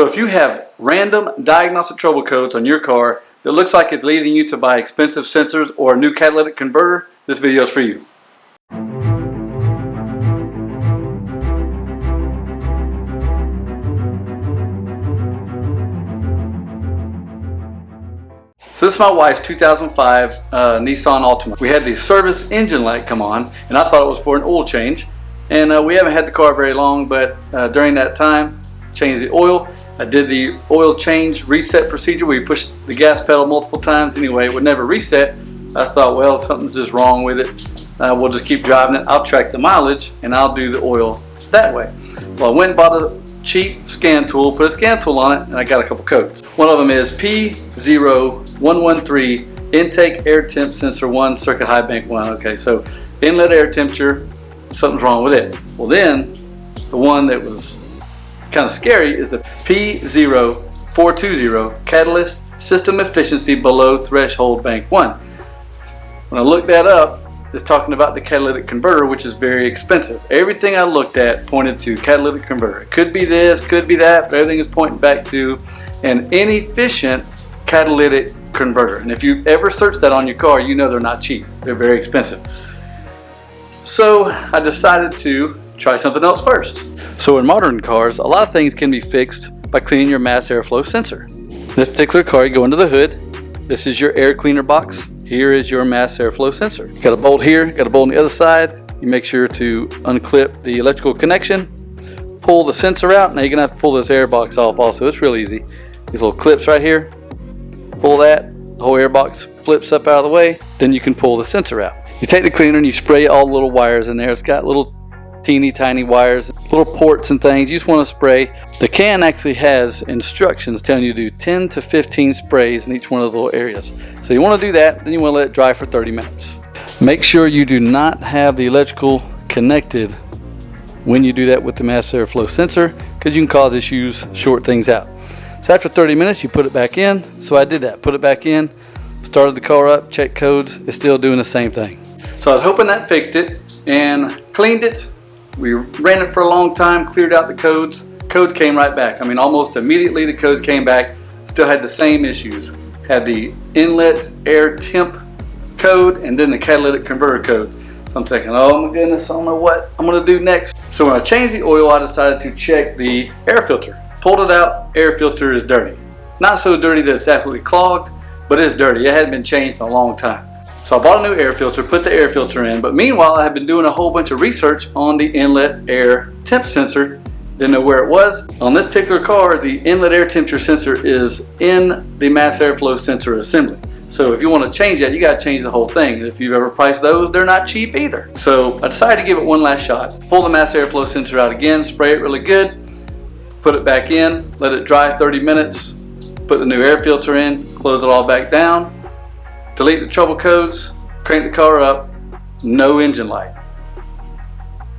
So if you have random diagnostic trouble codes on your car that looks like it's leading you to buy expensive sensors or a new catalytic converter, this video is for you. So this is my wife's 2005 Nissan Altima. We had the service engine light come on, and I thought it was for an oil change. And we haven't had the car very long, but during that time, changed the oil. I did the oil change reset procedure where you push the gas pedal multiple times. Anyway, it would never reset. I thought, well, something's just wrong with it. We'll just keep driving it. I'll track the mileage and I'll do the oil that way. Well, I went and bought a cheap scan tool, put a scan tool on it, and I got a couple codes. One of them is P0113 intake air temp sensor 1 circuit high bank 1. Okay, so inlet air temperature, something's wrong with it. Well, then the one that was kind of scary is the P0420 catalyst system efficiency below threshold bank 1. When I looked that up, it's talking about the catalytic converter, which is very expensive. Everything I looked at pointed to catalytic converter. It could be this, could be that, but everything is pointing back to an inefficient catalytic converter. And if you ever search that on your car, you know they're not cheap. They're very expensive. So I decided to try something else first. So in modern cars, a lot of things can be fixed by cleaning your mass airflow sensor. In this particular car, you go into the hood. This is your air cleaner box. Here is your mass airflow sensor. You got a bolt here, got a bolt on the other side. You make sure to unclip the electrical connection, pull the sensor out. Now you're gonna have to pull this air box off also. It's real easy. These little clips right here, pull that, the whole air box flips up out of the way. Then you can pull the sensor out. You take the cleaner and you spray all the little wires in there. It's got little teeny tiny wires, little ports and things. You just want to spray. The can actually has instructions telling you to do 10 to 15 sprays in each one of those little areas. So you want to do that, then you want to let it dry for 30 minutes. Make sure you do not have the electrical connected when you do that with the mass airflow sensor, because you can cause issues, short things out. So after 30 minutes, you put it back in. So I did that, put it back in, started the car up, checked codes. It's still doing the same thing. So I was hoping that fixed it and cleaned it. We ran it for a long time, cleared out the codes. Codes came right back. I mean, almost immediately the codes came back. Still had the same issues. Had the inlet air temp code and then the catalytic converter code. So I'm thinking, oh my goodness, I don't know what I'm gonna do next. So when I changed the oil, I decided to check the air filter. Pulled it out, air filter is dirty. Not so dirty that it's absolutely clogged, but it's dirty. It hadn't been changed in a long time. So I bought a new air filter, put the air filter in, but meanwhile I had been doing a whole bunch of research on the inlet air temp sensor. Didn't know where it was. On this particular car, the inlet air temperature sensor is in the mass airflow sensor assembly. So if you want to change that, you got to change the whole thing. And if you've ever priced those, they're not cheap either. So I decided to give it one last shot. Pull the mass airflow sensor out again, spray it really good, put it back in, let it dry 30 minutes, put the new air filter in, close it all back down, delete the trouble codes, crank the car up, no engine light.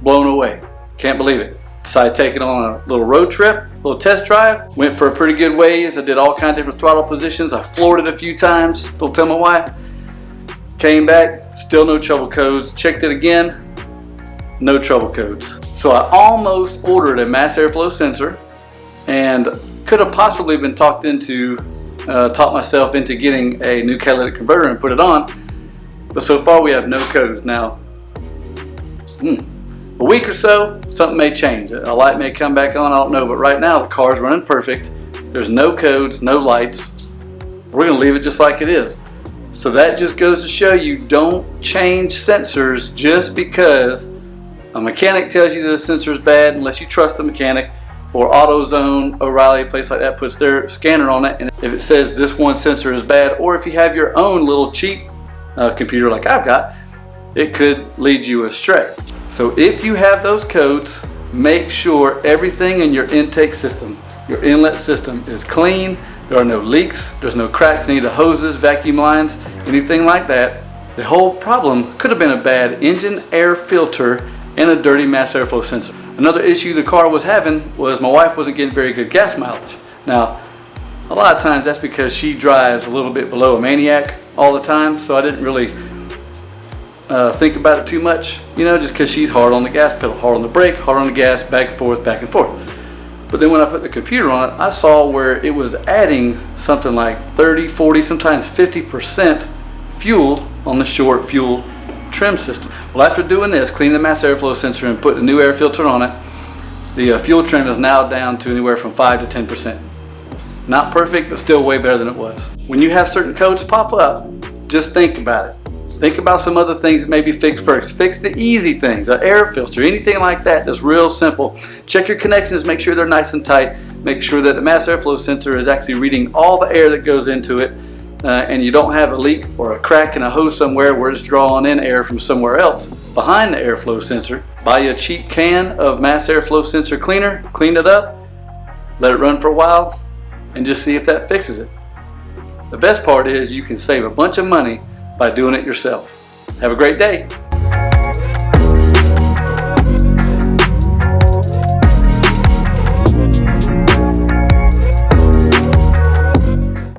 Blown away. Can't believe it. Decided to take it on a little road trip, a little test drive. Went for a pretty good ways. I did all kinds of different throttle positions. I floored it a few times. Don't tell my wife. Came back, still no trouble codes. Checked it again, no trouble codes. So I almost ordered a mass airflow sensor and could have possibly been talked myself into getting a new catalytic converter and put it on. But so far we have no codes. Now, a week or so, something may change. A light may come back on, I don't know. But right now the car's running perfect. There's no codes, no lights. We're gonna leave it just like it is. So that just goes to show you, don't change sensors just because a mechanic tells you that the sensor is bad, unless you trust the mechanic. Or AutoZone, O'Reilly, a place like that puts their scanner on it, and if it says this one sensor is bad, or if you have your own little cheap computer like I've got, it could lead you astray. So if you have those codes, make sure everything in your intake system, your inlet system, is clean. There are no leaks, there's no cracks in any of the hoses, vacuum lines, anything like that. The whole problem could have been a bad engine air filter and a dirty mass airflow sensor. Another issue the car was having was my wife wasn't getting very good gas mileage. Now, a lot of times that's because she drives a little bit below a maniac all the time, so I didn't really think about it too much, you know, just because she's hard on the gas pedal, hard on the brake, hard on the gas, back and forth, back and forth. But then when I put the computer on it, I saw where it was adding something like 30, 40, sometimes 50% fuel on the short fuel trim system. Well, after doing this, cleaning the mass airflow sensor and putting a new air filter on it, the fuel trim is now down to anywhere from 5 to 10%. Not perfect, but still way better than it was. When you have certain codes pop up, just think about it. Think about some other things that may be fixed first. Fix the easy things, an air filter, anything like that that's real simple. Check your connections, make sure they're nice and tight. Make sure that the mass airflow sensor is actually reading all the air that goes into it, and you don't have a leak or a crack in a hose somewhere where it's drawing in air from somewhere else behind the airflow sensor. Buy you a cheap can of mass airflow sensor cleaner, clean it up, let it run for a while, and just see if that fixes it. The best part is you can save a bunch of money by doing it yourself. Have a great day.